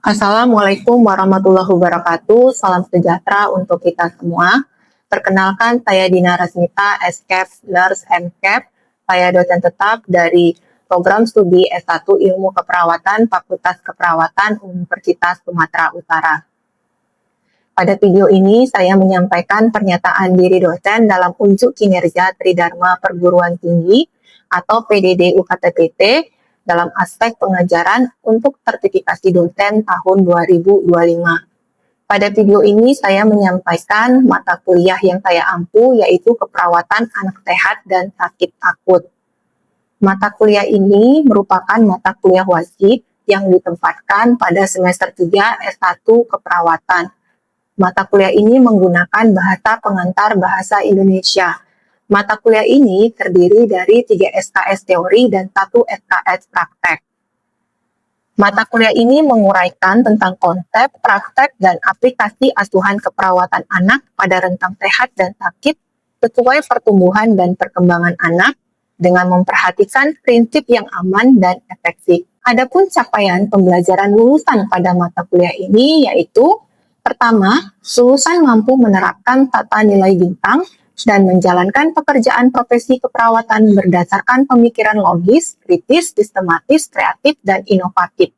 Assalamualaikum warahmatullahi wabarakatuh. Salam sejahtera untuk kita semua. Perkenalkan, saya Dina Rasmita, SCAP Nurse MCAP. Saya dosen tetap dari Program Studi S1 Ilmu Keperawatan Fakultas Keperawatan Universitas Sumatera Utara. Pada video ini, saya menyampaikan pernyataan diri dosen dalam unjuk kinerja Tridharma Perguruan Tinggi atau PDD UKTPT dalam aspek pengajaran untuk sertifikasi dosen tahun 2025. Pada video ini saya menyampaikan mata kuliah yang saya ampu yaitu keperawatan anak sehat dan sakit akut. Mata kuliah ini merupakan mata kuliah wajib yang ditempatkan pada semester 3 S1 keperawatan. Mata kuliah ini menggunakan bahasa pengantar bahasa Indonesia. Mata kuliah ini terdiri dari 3 SKS teori dan 1 SKS praktek. Mata kuliah ini menguraikan tentang konsep, praktek, dan aplikasi asuhan keperawatan anak pada rentang sehat dan sakit sesuai pertumbuhan dan perkembangan anak dengan memperhatikan prinsip yang aman dan efektif. Adapun capaian pembelajaran lulusan pada mata kuliah ini yaitu pertama, lulusan mampu menerapkan tata nilai bintang dan menjalankan pekerjaan profesi keperawatan berdasarkan pemikiran logis, kritis, sistematis, kreatif, dan inovatif.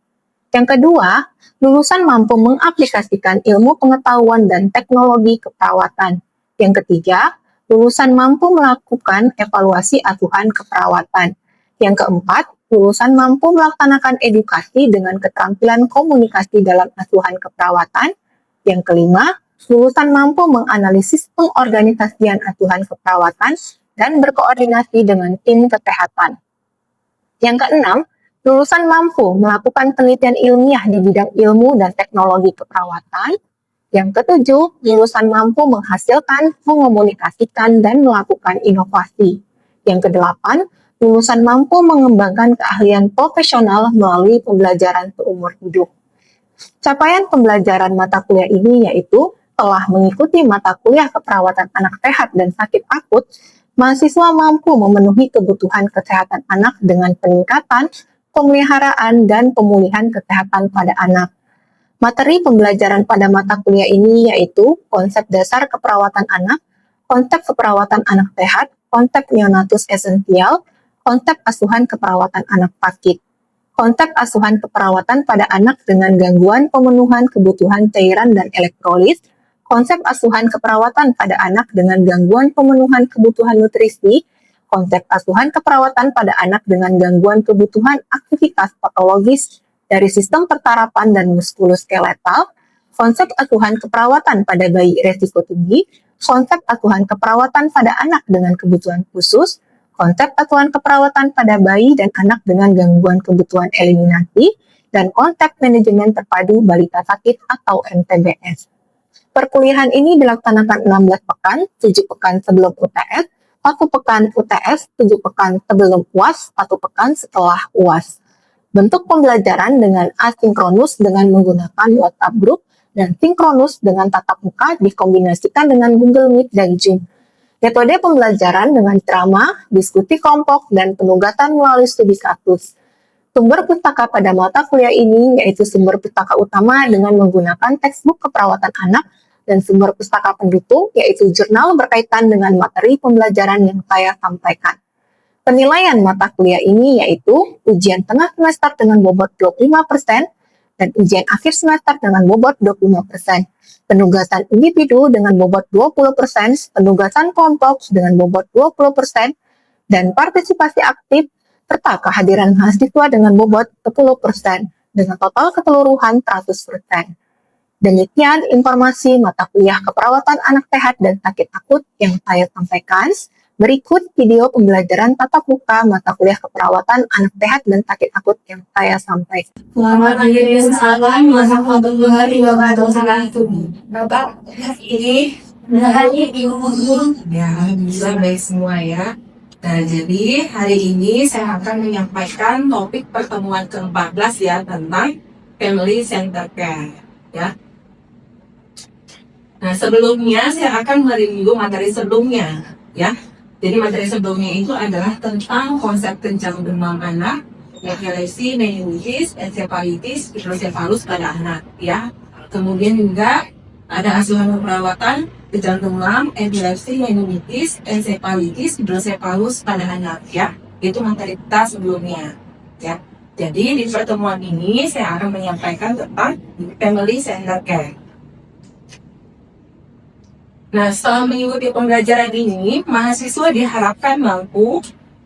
Yang kedua, lulusan mampu mengaplikasikan ilmu pengetahuan dan teknologi keperawatan. Yang ketiga, lulusan mampu melakukan evaluasi asuhan keperawatan. Yang keempat, lulusan mampu melaksanakan edukasi dengan keterampilan komunikasi dalam asuhan keperawatan. Yang kelima, lulusan mampu menganalisis pengorganisasian asuhan keperawatan dan berkoordinasi dengan tim kesehatan. Yang keenam, lulusan mampu melakukan penelitian ilmiah di bidang ilmu dan teknologi keperawatan. Yang ketujuh, lulusan mampu menghasilkan, mengomunikasikan, dan melakukan inovasi. Yang kedelapan, lulusan mampu mengembangkan keahlian profesional melalui pembelajaran seumur hidup. Capaian pembelajaran mata kuliah ini yaitu telah mengikuti mata kuliah keperawatan anak sehat dan sakit akut, mahasiswa mampu memenuhi kebutuhan kesehatan anak dengan peningkatan, pemeliharaan, dan pemulihan kesehatan pada anak. Materi pembelajaran pada mata kuliah ini yaitu konsep dasar keperawatan anak, konsep keperawatan anak sehat, konsep neonatus esensial, konsep asuhan keperawatan anak sakit. Konsep asuhan keperawatan pada anak dengan gangguan pemenuhan kebutuhan cairan dan elektrolit, konsep asuhan keperawatan pada anak dengan gangguan pemenuhan kebutuhan nutrisi, konsep asuhan keperawatan pada anak dengan gangguan kebutuhan aktivitas patologis dari sistem pertarapan dan muskuloskeletal, konsep asuhan keperawatan pada bayi resiko tinggi, konsep asuhan keperawatan pada anak dengan kebutuhan khusus, konsep asuhan keperawatan pada bayi dan anak dengan gangguan kebutuhan eliminasi, dan konsep manajemen terpadu balita sakit atau MTBS. Perkuliahan ini dilaksanakan 16 pekan, 7 pekan sebelum UTS, 1 pekan UTS, 7 pekan sebelum UAS, 1 pekan setelah UAS. Bentuk pembelajaran dengan asinkronus dengan menggunakan WhatsApp Group dan sinkronus dengan tatap muka dikombinasikan dengan Google Meet dan Zoom. Metode pembelajaran dengan ceramah, diskusi kelompok, dan penugasan melalui studi kasus. Sumber pustaka pada mata kuliah ini yaitu sumber pustaka utama dengan menggunakan textbook keperawatan anak dan sumber pustaka pendukung yaitu jurnal berkaitan dengan materi pembelajaran yang saya sampaikan. Penilaian mata kuliah ini yaitu ujian tengah semester dengan bobot 25%, dan ujian akhir semester dengan bobot 25%, penugasan individu dengan bobot 20%, penugasan kelompok dengan bobot 20%, dan partisipasi aktif, serta kehadiran mahasiswa dengan bobot 10%, dengan total keseluruhan 100%. Demikian informasi mata kuliah keperawatan anak sehat dan sakit akut yang saya sampaikan. Berikut video pembelajaran tatap muka mata kuliah keperawatan anak sehat dan sakit akut yang saya sampaikan. Selamat pagi, assalamualaikum warahmatullahi wabarakatuh. Bapak, ini hari ilmu Ya, bisa baik semua ya. Nah, jadi hari ini saya akan menyampaikan topik pertemuan ke-14 ya tentang Family Center Care ya. Nah, sebelumnya saya akan mereview materi sebelumnya ya. Jadi materi sebelumnya itu adalah tentang konsep kencang demam anak, epilepsi, meningitis, encephalitis, hidrosefalus pada anak, ya. Kemudian juga ada asuhan perawatan jantung lam, epilepsi, meningitis, encephalitis, hidrosefalus pada anak, ya. Itu materi kita sebelumnya, ya. Jadi di pertemuan ini saya akan menyampaikan tentang family center care. Nah, setelah mengikuti pembelajaran ini, mahasiswa diharapkan mampu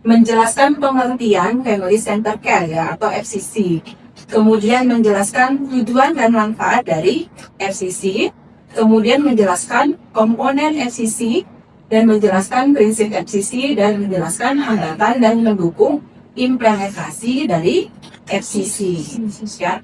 menjelaskan pengertian family center care, ya, atau FCC. Kemudian menjelaskan tujuan dan manfaat dari FCC. Kemudian menjelaskan komponen FCC dan menjelaskan prinsip FCC dan menjelaskan hambatan dan mendukung implementasi dari FCC, ya.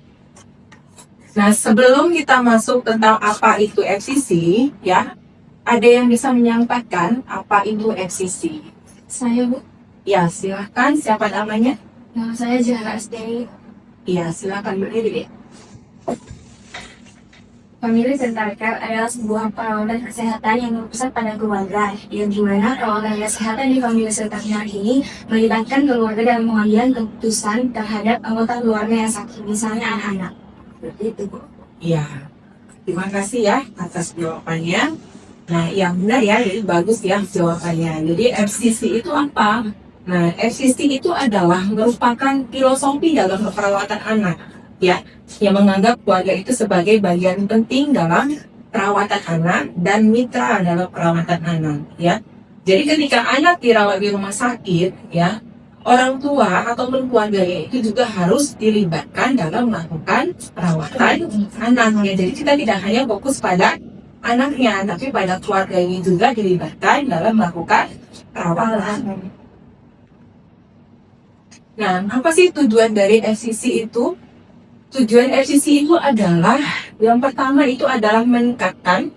Nah, sebelum kita masuk tentang apa itu FCC, ya, ada yang bisa menyampaikan apa itu FCC? Saya, Bu. Ya, silahkan. Siapa namanya? Nama saya Zahra Asteri. Ya, silahkan berdiri. Family Center Care adalah sebuah perawatan kesehatan yang berpusat pada keluarga, yang dimana perawatan kesehatan di Family Center Care ini melibatkan keluarga dalam pengambilan keputusan terhadap anggota keluarga yang sakit, misalnya anak-anak. Seperti itu, Bu. Ya, terima kasih ya atas jawabannya. Nah, yang benar ya, jadi bagus ya jawabannya. Jadi FCC itu apa? Nah, FCC itu adalah merupakan filosofi dalam perawatan anak, ya, yang menganggap keluarga itu sebagai bagian penting dalam perawatan anak dan mitra dalam perawatan anak, ya. Jadi ketika anak dirawat di rumah sakit, ya, orang tua ataupun keluarganya itu juga harus dilibatkan dalam melakukan perawatan anak, ya. Jadi kita tidak hanya fokus pada anaknya, tapi pada keluarganya juga dilibatkan dalam melakukan perawatan. Nah, apa sih tujuan dari FCC itu? Tujuan FCC itu adalah, yang pertama itu adalah meningkatkan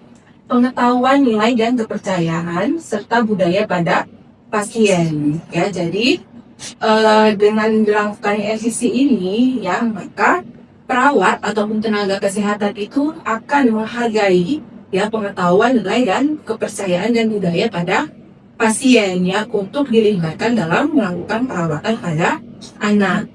pengetahuan, nilai, dan kepercayaan serta budaya pada pasien. Ya, jadi dengan dilakukan FCC ini, ya, maka perawat ataupun tenaga kesehatan itu akan menghargai, ya, pengetahuan, nilai, dan kepercayaan dan budaya pada pasien, ya, untuk dilibatkan dalam melakukan perawatan pada anak.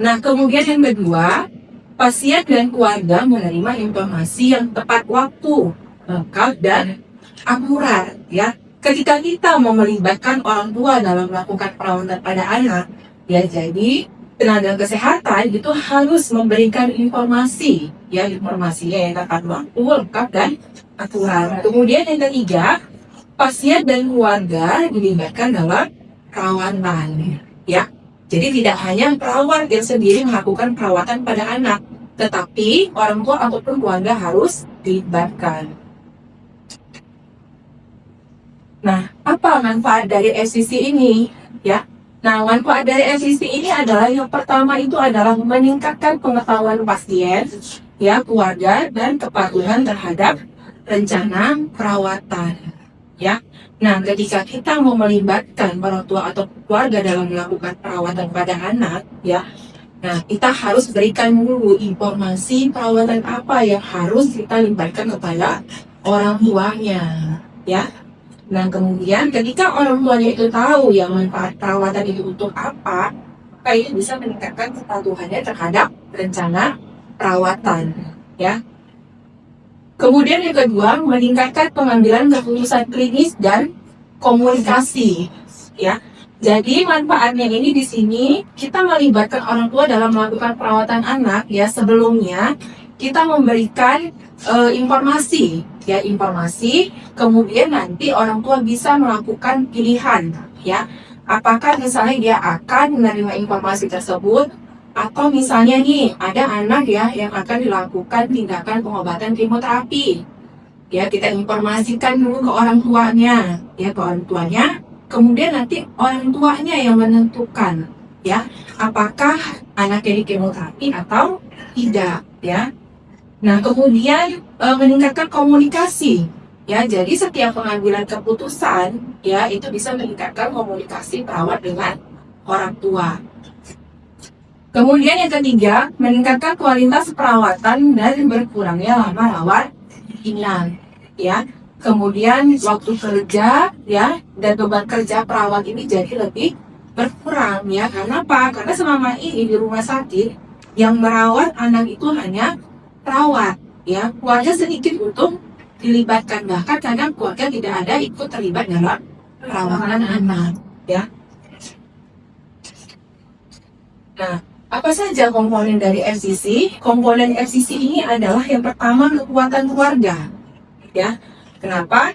Nah, kemudian yang kedua, pasien dan keluarga menerima informasi yang tepat waktu, lengkap, dan akurat, ya. Ketika kita mau melibatkan orang tua dalam melakukan perawatan pada anak, ya, jadi tenaga kesehatan itu harus memberikan informasi, ya, informasinya yang tepat waktu, lengkap, dan akurat. Kemudian yang ketiga, pasien dan keluarga dilibatkan dalam perawatan, ya. Jadi tidak hanya perawat yang sendiri melakukan perawatan pada anak, tetapi orang tua ataupun keluarga harus dilibatkan. Nah, apa manfaat dari FCC ini, ya? Nah, manfaat dari FCC ini adalah yang pertama itu adalah meningkatkan pengetahuan pasien, ya, keluarga, dan kepatuhan terhadap rencana perawatan, ya. Nah, ketika kita mau melibatkan orang tua atau keluarga dalam melakukan perawatan pada anak, ya, nah, kita harus berikan dulu informasi perawatan apa yang harus kita libatkan kepada orang tuanya, ya. Nah, kemudian ketika orang tuanya itu tahu ya manfaat perawatan itu untuk apa, maka itu bisa meningkatkan kepatuhannya terhadap rencana perawatan, ya. Kemudian yang kedua, meningkatkan pengambilan keputusan klinis dan komunikasi, ya. Jadi manfaatnya ini di sini kita melibatkan orang tua dalam melakukan perawatan anak, ya. Sebelumnya kita memberikan informasi, ya, informasi. Kemudian nanti orang tua bisa melakukan pilihan, ya. Apakah misalnya dia akan menerima informasi tersebut, atau misalnya nih ada anak, ya, yang akan dilakukan tindakan pengobatan kemoterapi, ya, kita informasikan dulu ke orang tuanya, ya, ke orang tuanya. Kemudian nanti orang tuanya yang menentukan, ya, apakah anaknya di kemoterapi atau tidak, ya. Nah, kemudian meningkatkan komunikasi, ya. Jadi setiap pengambilan keputusan, ya, itu bisa meningkatkan komunikasi perawat dengan orang tua. Kemudian yang ketiga, meningkatkan kualitas perawatan dan berkurangnya lama rawat inap, ya. Kemudian waktu kerja, ya, dan beban kerja perawat ini jadi lebih berkurang ya. Karena apa? Karena selama ini di rumah sakit yang merawat anak itu hanya perawat ya, keluarga sedikit untuk dilibatkan, bahkan kadang keluarga tidak ada ikut terlibat dalam perawatan anak ya. Nah, apa saja komponen dari FCC? Komponen FCC ini adalah yang pertama kekuatan keluarga ya. Kenapa?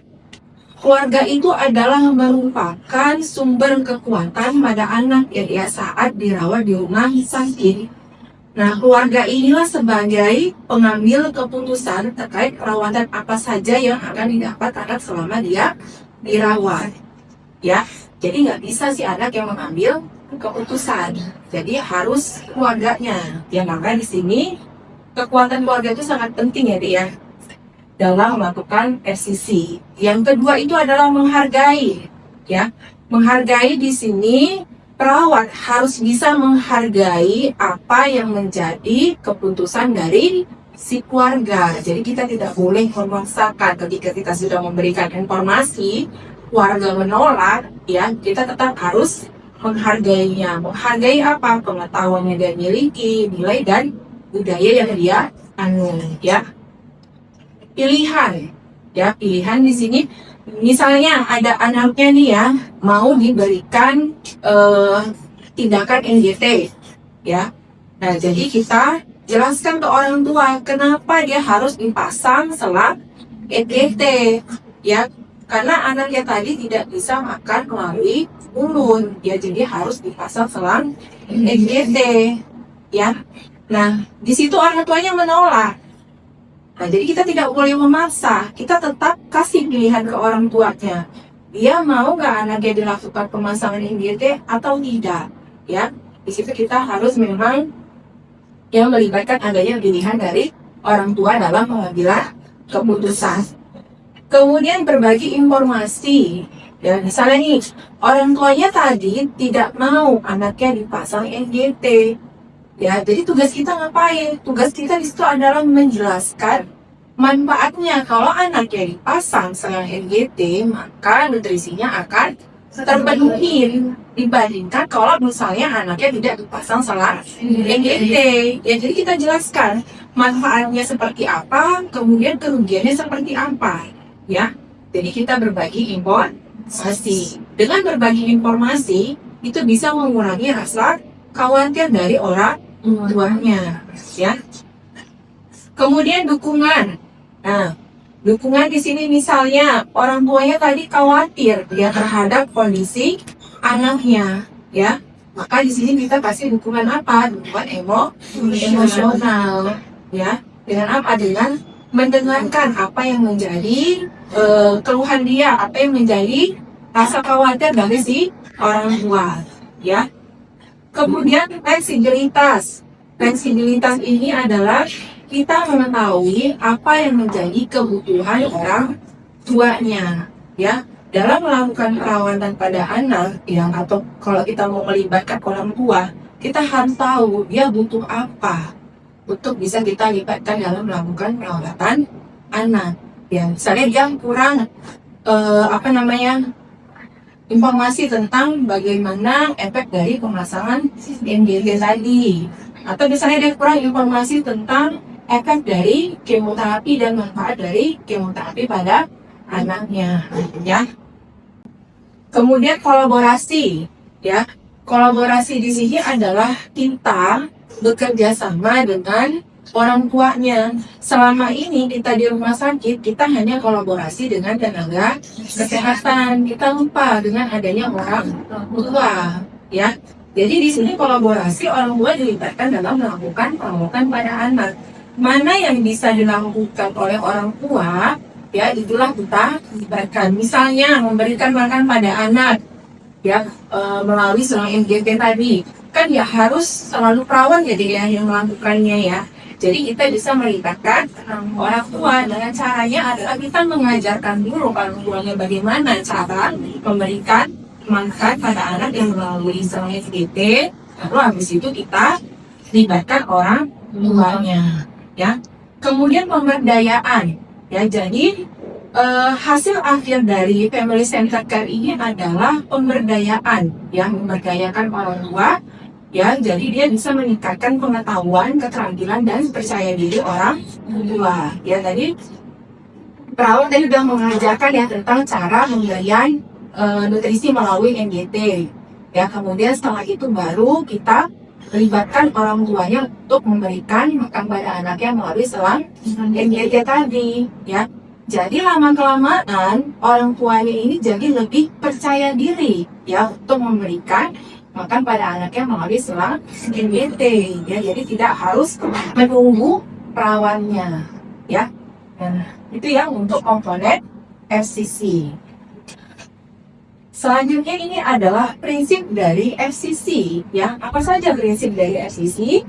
Keluarga itu adalah merupakan sumber kekuatan pada anak ya saat dirawat di rumah sakit. Nah, keluarga inilah sebagai pengambil keputusan terkait perawatan apa saja yang akan didapat anak selama dia dirawat. Ya, jadi nggak bisa si anak yang mengambil keputusan. Jadi harus keluarganya. Ya, maka di sini kekuatan keluarga itu sangat penting ya, dia dalam melakukan FCC. Yang kedua itu adalah menghargai. Ya, menghargai di sini perawat harus bisa menghargai apa yang menjadi keputusan dari si keluarga. Jadi kita tidak boleh memaksakan ketika kita sudah memberikan informasi, keluarga menolak, ya kita tetap harus menghargainya. Menghargai apa? Pengetahuan yang dia miliki, nilai dan budaya yang dia anut, ya. Pilihan, ya pilihan di sini. Misalnya ada anaknya nih ya mau diberikan tindakan NGT, ya. Nah jadi kita jelaskan ke orang tua kenapa dia harus dipasang selang NGT, ya. Karena anaknya tadi tidak bisa makan melalui mulut, ya jadi harus dipasang selang NGT, ya. Nah di situ orang tuanya menolak. Nah, jadi kita tidak boleh memaksa, kita tetap kasih pilihan ke orang tuanya. Dia mau nggak anaknya dilakukan pemasangan NGT atau tidak, ya. Di situ kita harus memang yang melibatkan adanya pilihan dari orang tua dalam pengambilan keputusan. Kemudian berbagi informasi. Ya, misalnya nih, orang tuanya tadi tidak mau anaknya dipasang NGT. Ya, jadi tugas kita ngapain? Tugas kita di situ adalah menjelaskan manfaatnya. Kalau anaknya dipasang selang NGT, maka nutrisinya akan terpenuhi dibandingkan kalau misalnya anaknya tidak dipasang selang NGT. Ya, jadi kita jelaskan manfaatnya seperti apa, kemudian kerugiannya seperti apa. Ya, jadi kita berbagi informasi. Dengan berbagi informasi, itu bisa mengurangi rasa khawatir dari orang tuanya, ya. Kemudian dukungan. Nah, dukungan di sini misalnya orang tuanya tadi khawatir ya terhadap kondisi anaknya, ya. Maka di sini kita kasih dukungan apa? Dukungan emosional, ya. Dengan apa? Dengan mendengarkan apa yang menjadi keluhan dia, apa yang menjadi rasa khawatir dari si orang tua, ya. Kemudian fleksibilitas. Fleksibilitas ini adalah kita mengetahui apa yang menjadi kebutuhan orang tuanya, ya. Dalam melakukan perawatan pada anak, yang atau kalau kita mau melibatkan orang tua, kita harus tahu dia butuh apa untuk bisa kita libatkan dalam melakukan perawatan anak. Ya, misalnya dia kurang informasi tentang bagaimana efek dari pemasangan NGT tadi, atau misalnya dia kurang informasi tentang efek dari kemoterapi dan manfaat dari kemoterapi pada anaknya, ya. Kemudian kolaborasi, ya. Kolaborasi di sini adalah kita bekerja sama dengan orang tuanya. Selama ini kita di rumah sakit, kita hanya kolaborasi dengan tenaga kesehatan. Kita lupa dengan adanya orang tua, ya. Jadi di sini kolaborasi orang tua dilibatkan dalam melakukan perawatan pada anak. Mana yang bisa dilakukan oleh orang tua, ya itulah kita libatkan. Misalnya memberikan makan pada anak, ya melalui selang NGT tadi. Kan ya harus selalu perawat jadi yang melakukannya, ya. Jadi kita bisa melibatkan orang tua dengan caranya adalah kita mengajarkan dulu orang tuanya bagaimana cara memberikan manfaat pada anak yang melalui selang NGT. Lalu habis itu kita libatkan orang tuanya, ya. Kemudian pemberdayaan, ya. Jadi hasil akhir dari family centered care ini adalah pemberdayaan, ya, memberdayakan orang tua, ya, jadi dia bisa meningkatkan pengetahuan, keterampilan dan percaya diri orang tua. Ya, tadi perawat tadi sudah mengajarkan ya tentang cara pemberian nutrisi melalui NGT. Ya, kemudian setelah itu baru kita libatkan orang tuanya untuk memberikan makan pada anaknya melalui selang NGT tadi, ya. Jadi lama-kelamaan orang tuanya ini jadi lebih percaya diri ya untuk memberikan makan pada anaknya melalui selang NGT, ya. Jadi tidak harus menunggu perawannya, ya. Nah, itu ya untuk komponen FCC. Selanjutnya ini adalah prinsip dari FCC, ya. Apa saja prinsip dari FCC?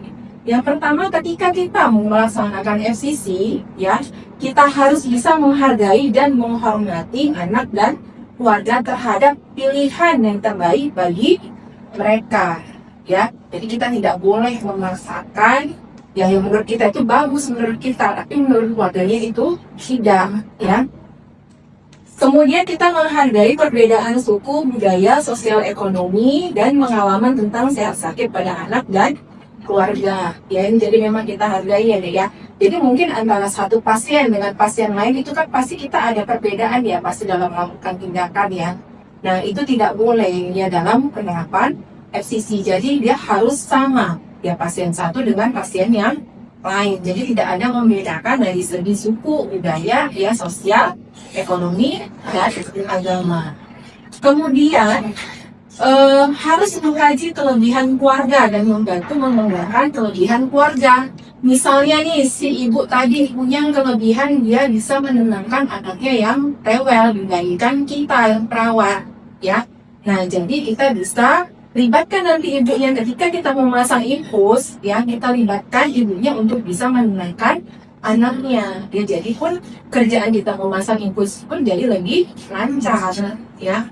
Yang pertama, ketika kita melaksanakan FCC, ya, kita harus bisa menghargai dan menghormati anak dan keluarga terhadap pilihan yang terbaik bagi mereka, ya. Jadi kita tidak boleh memaksakan ya yang menurut kita itu bagus menurut kita, tapi menurut keluarganya itu tidak, ya. Kemudian kita menghargai perbedaan suku, budaya, sosial ekonomi, dan pengalaman tentang sehat sakit pada anak dan keluarga, ya. Jadi memang kita hargai ya. Jadi mungkin antara satu pasien dengan pasien lain itu kan pasti kita ada perbedaan ya, pasti dalam melakukan tindakan ya. Nah, itu tidak boleh ya dalam penerapan FCC. Jadi dia harus sama ya pasien satu dengan pasien yang lain. Jadi tidak ada membedakan dari segi suku, budaya, ya, sosial, ekonomi, dan agama. Kemudian harus mengkaji kelebihan keluarga dan membantu mengembangkan kelebihan keluarga. Misalnya nih, si ibu tadi punya kelebihan dia bisa menenangkan anaknya yang rewel dibandingkan kita yang perawat, ya. Nah, jadi kita bisa libatkan nanti ibunya ketika kita memasang infus, ya, kita libatkan ibunya untuk bisa menenangkan anaknya. Ya, jadi pun kerjaan kita memasang infus pun jadi lebih lancar, ya.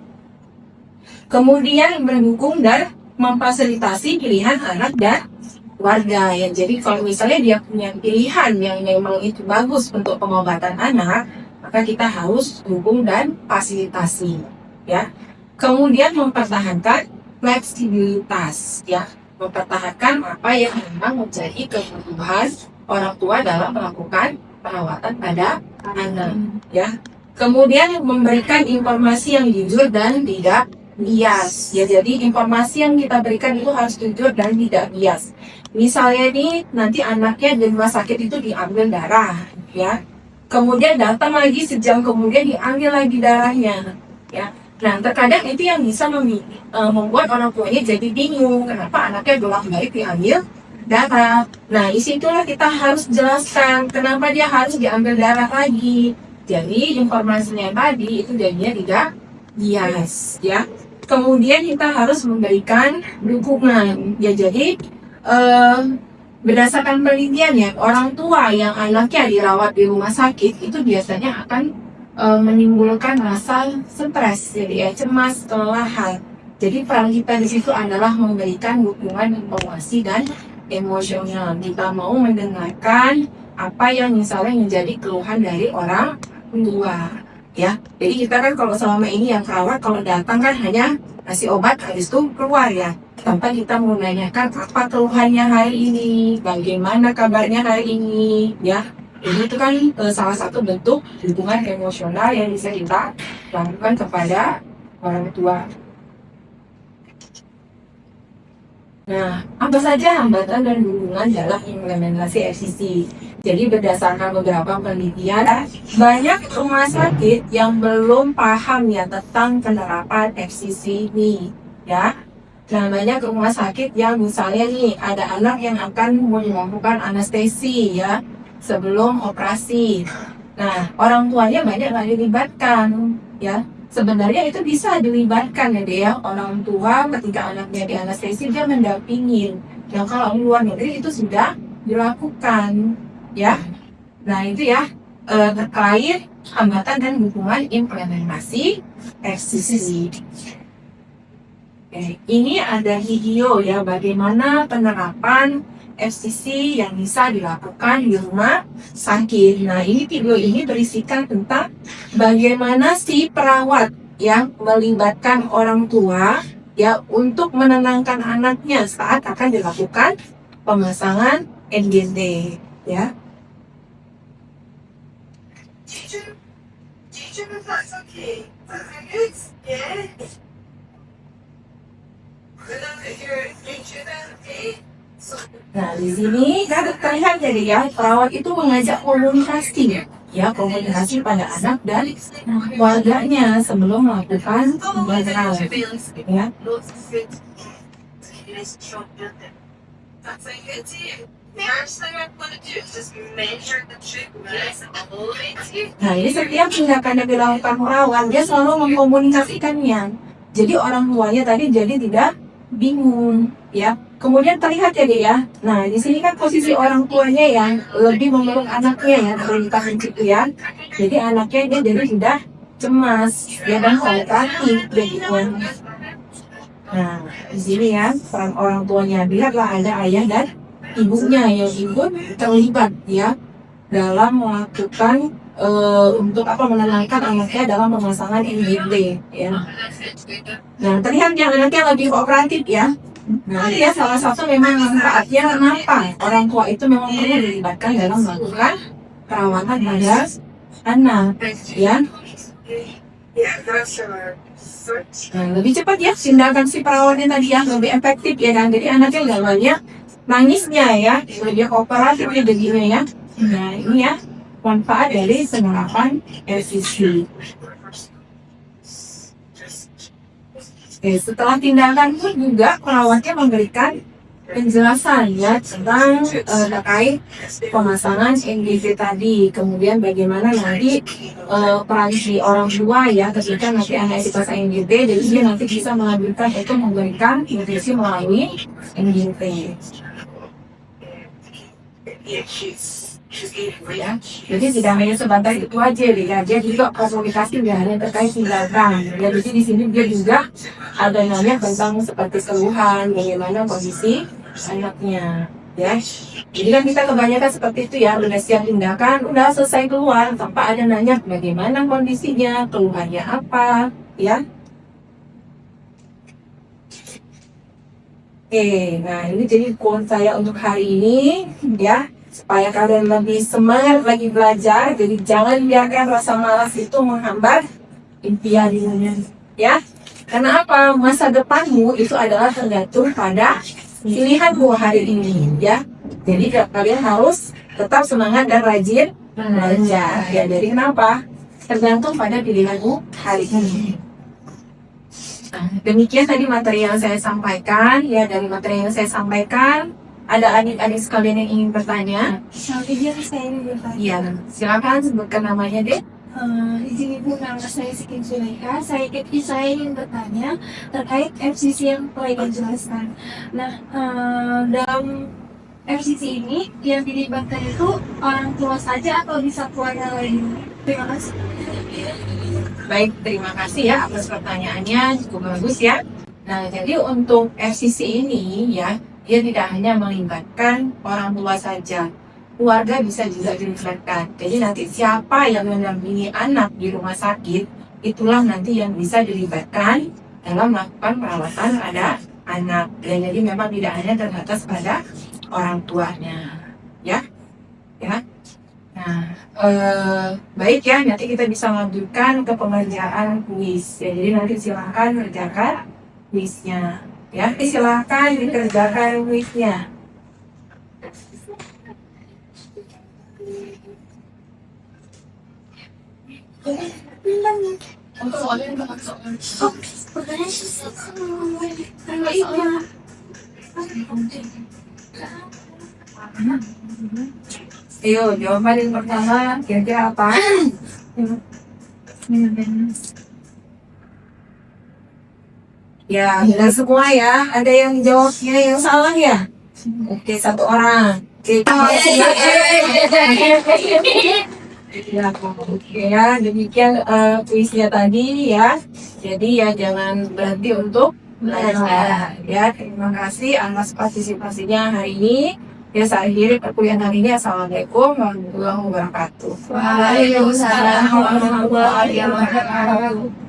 Kemudian mendukung dan memfasilitasi pilihan anak dan keluarga, ya. Jadi kalau misalnya dia punya pilihan yang memang itu bagus untuk pengobatan anak, maka kita harus dukung dan fasilitasi, ya. Kemudian mempertahankan fleksibilitas, ya, mempertahankan apa yang memang menjadi kebutuhan orang tua dalam melakukan perawatan pada anak, ya. Kemudian memberikan informasi yang jujur dan tidak bias, ya. Jadi informasi yang kita berikan itu harus jujur dan tidak bias. Misalnya nih, nanti anaknya di rumah sakit itu diambil darah, ya. Kemudian datang lagi sejam kemudian diambil lagi darahnya, ya. Nah, terkadang itu yang bisa membuat orang tuanya jadi bingung kenapa anaknya bolak-balik diambil darah. Nah, disitulah kita harus jelaskan kenapa dia harus diambil darah lagi. Jadi informasinya tadi itu jadinya tidak bias, ya. Kemudian kita harus memberikan dukungan, ya. Jadi berdasarkan penelitian ya, orang tua yang anaknya dirawat di rumah sakit itu biasanya akan menimbulkan rasa stres, jadi ya, cemas, kelelahan. Jadi peran kita di situ adalah memberikan dukungan informasi dan emosional. Kita mau mendengarkan apa yang misalnya menjadi keluhan dari orang tua, ya. Jadi kita kan kalau selama ini yang perawat kalau datang kan hanya kasih obat habis itu keluar, ya, tanpa kita menanyakan apa keluhannya hari ini, bagaimana kabarnya hari ini, ya. Jadi itu kan salah satu bentuk dukungan emosional yang bisa kita lakukan kepada orang tua. Nah, apa saja hambatan dan dukungan dalam implementasi FCC? Jadi berdasarkan beberapa penelitian, banyak rumah sakit yang belum paham ya tentang penerapan FCC ini, ya. Nah, banyak rumah sakit yang misalnya nih ada anak yang akan melakukan anestesi, ya, sebelum operasi. Nah, orang tuanya banyak nggak dilibatkan, ya. Sebenarnya itu bisa dilibatkan ya deh, ya. Orang tua ketika anaknya di anestesi dia mendampingin. Nah, kalau di luar negeri itu sudah dilakukan, ya. Nah, itu ya terkait hambatan dan dukungan implementasi FCC. Oke, ini ada video ya bagaimana penerapan FCC yang bisa dilakukan di rumah sakit. Nah, ini video ini berisikan tentang bagaimana si perawat yang melibatkan orang tua ya untuk menenangkan anaknya saat akan dilakukan pemasangan NGT ya. Nah, di sini kan terlihat jadi ya, perawat itu mengajak komunikasi ya, komunikasi pada anak dan keluarganya sebelum melakukan pembelajaran ya. Nah, ini setiap tindakan yang dilakukan perawat, dia selalu mengkomunikasikannya. Jadi orang tuanya tadi jadi tidak bingung, ya. Kemudian terlihat ya, ya. Nah, di sini kan posisi orang tuanya yang lebih memeluk anaknya ya, perintah itu ya. Jadi anaknya dia jadi tidak cemas, ya dan kooperatif jadinya. Nah, di sini ya, peran orang tuanya, lihatlah ada ayah dan ibunya yang ibu terlibat ya dalam melakukan untuk menenangkan anaknya dalam pemasangan NGT ya. Nah, terlihat yang anaknya lebih kooperatif ya. Nah, ini ya salah satu memang manfaatnya kenapa orang tua itu memang perlu dilibatkan dalam melakukan perawatan pada anak ya. Nah, lebih cepat ya tindakan si perawatnya tadi ya, lebih efektif ya kan. Jadi anaknya nggak banyak nangisnya ya, lebih kooperatif ya jadinya ya. Nah, ini ya manfaat dari penerapan FCC. Setelah tindakan pun juga perawatnya memberikan penjelasan ya tentang terkait pemasangan NGT tadi, kemudian bagaimana nanti peran si orang tua ya ketika nanti anak dipasang NGT, jadi dia nanti bisa mengambilkan itu memberikan nutrisi melalui NGT. Ya, jadi tidak hanya sebatas itu aja ya, dia juga komunikasi tidak hanya terkait tindakan ya, jadi di sini dia juga ada nanya tentang seperti keluhan bagaimana kondisi anaknya ya. Jadi kan kita kebanyakan seperti itu ya, udah siap tindakan, udah selesai keluar tanpa ada nanya bagaimana kondisinya, keluhannya apa ya. Oke, nah ini jadi quote saya untuk hari ini ya, supaya kalian lebih semangat lagi belajar. Jadi jangan biarkan rasa malas itu menghambat impianmu ya. Karena apa? Masa depanmu itu adalah tergantung pada pilihanmu hari ini ya. Jadi kalian harus tetap semangat dan rajin belajar ya. Jadi kenapa? Tergantung pada pilihanmu hari ini. Nah, demikian tadi materi yang saya sampaikan ya. Dari materi yang saya sampaikan, ada adik-adik sekalian yang ingin bertanya? Izin saya ingin bertanya. Iya, silakan sebutkan namanya deh. Izin Ibu, nama saya Siti Zulaika. Saya ingin bertanya terkait FCC yang telah Ibu jelaskan. Nah, dalam FCC ini yang dilibatkan itu orang tua saja atau bisa keluarga lain? Terima kasih. Baik, terima kasih ya atas pertanyaannya, cukup bagus ya. Nah, jadi untuk FCC ini ya, dia tidak hanya melibatkan orang tua saja, keluarga bisa juga dilibatkan. Jadi nanti siapa yang mendampingi anak di rumah sakit, itulah nanti yang bisa dilibatkan dalam melakukan perawatan pada anak. Dan jadi memang tidak hanya terbatas pada orang tuanya, ya. Nah, baik ya, nanti kita bisa lanjutkan ke pengerjaan kuis. Ya, jadi nanti silakan kerjakan kuisnya. Ya, silakan dikerjakan kuisnya. Pertanyaan susah. Ayo, jawaban yang pertama kira-kira apa? Ya, tidak semua ya. Ada yang jawabnya yang salah ya? Oke, satu orang. Oke, ya, oke ya. Demikian kuisnya tadi ya. Jadi ya jangan berhenti untuk belajar. Ya, terima kasih atas partisipasinya hari ini. Ya, saya akhiri perkuliahan hari ini. Assalamualaikum warahmatullahi wabarakatuh. Waalaikumsalam warahmatullahi wabarakatuh.